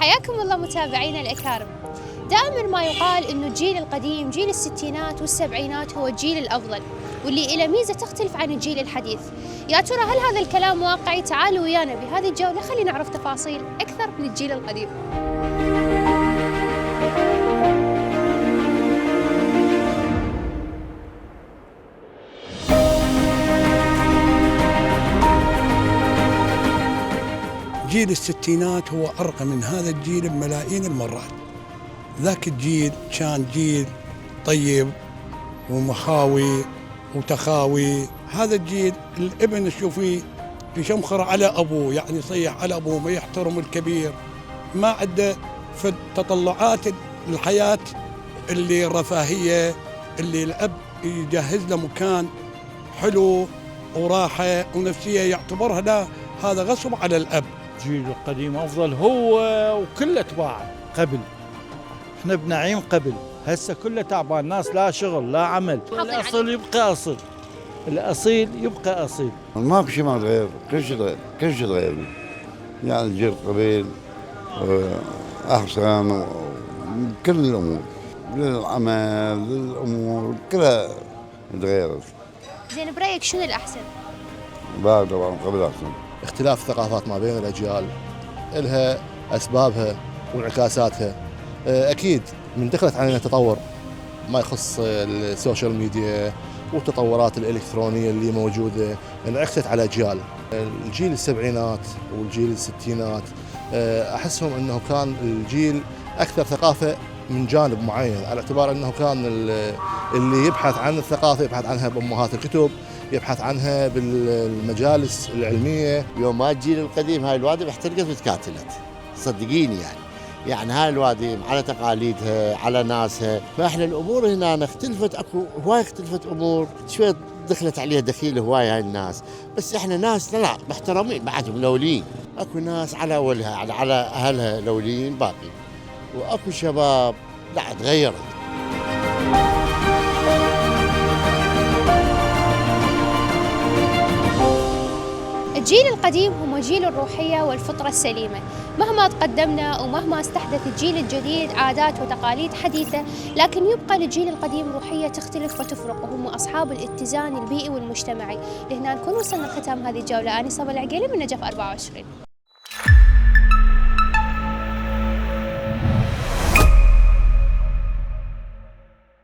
حياكم الله متابعينا الأكارم. دائما ما يقال إنه الجيل القديم جيل الستينات والسبعينات هو الجيل الأفضل واللي له ميزة تختلف عن الجيل الحديث. يا ترى هل هذا الكلام واقعي؟ تعالوا ويانا بهذه الجولة خلينا نعرف تفاصيل أكثر من الجيل القديم. جيل الستينات هو أرقى من هذا الجيل بملايين المرات. ذاك الجيل كان جيل طيب ومخاوي وتخاوي. هذا الجيل الابن تشوفيه يشمخر على أبوه، يعني يصيح على أبوه، ما يحترم الكبير، ما عنده في تطلعات الحياة اللي رفاهية، اللي الأب يجهز له مكان حلو وراحة ونفسية يعتبرها لا، هذا غصب على الأب. الجيل القديم أفضل هو وكل أتباعه. قبل احنا بنعيم قبل، هسه كله تعبان، ناس لا شغل لا عمل. الأصل يبقى أصل، الأصيل يبقى أصيل. ماكو شيء ما تغير، كل شيء تغير، كل شيء تغير. يعني الجيل قبل أحسن كل الأمور، للعمل للأمور كلها تغيرت. زين برأيك شنو الأحسن؟ بعد طبعا قبل أحسن. اختلاف الثقافات ما بين الأجيال لها أسبابها وانعكاساتها. أكيد من دخلت علينا تطور ما يخص السوشيال ميديا والتطورات الإلكترونية اللي موجودة انعكست على أجيال. الجيل السبعينات والجيل الستينات أحسهم أنه كان الجيل أكثر ثقافة من جانب معين، على اعتبار أنه كان اللي يبحث عن الثقافة يبحث عنها بأمهات الكتب، يبحث عنها بالمجالس العلمية. يوم ما الجيل القديم هاي الوادم احترقت وتكاتلت، صدقيني يعني هاي الوادم على تقاليدها على ناسها. فاحنا الامور هنا اختلفت، اكو هواي اختلفت امور، شوي دخلت عليها دخيل هواي هاي الناس، بس احنا ناس لا محترمين بعدهم لولين. اكو ناس على اولها على اهلها لولين باقي، واكو شباب لا تغيرت. الجيل القديم هو جيل الروحية والفطرة السليمة. مهما تقدمنا ومهما استحدث الجيل الجديد عادات وتقاليد حديثة، لكن يبقى للجيل القديم روحية تختلف وتفرق، وهم أصحاب الاتزان البيئي والمجتمعي. لهنا نكون وصلنا لختام هذه الجولة. أنا صبا العقيلي من نجف 24.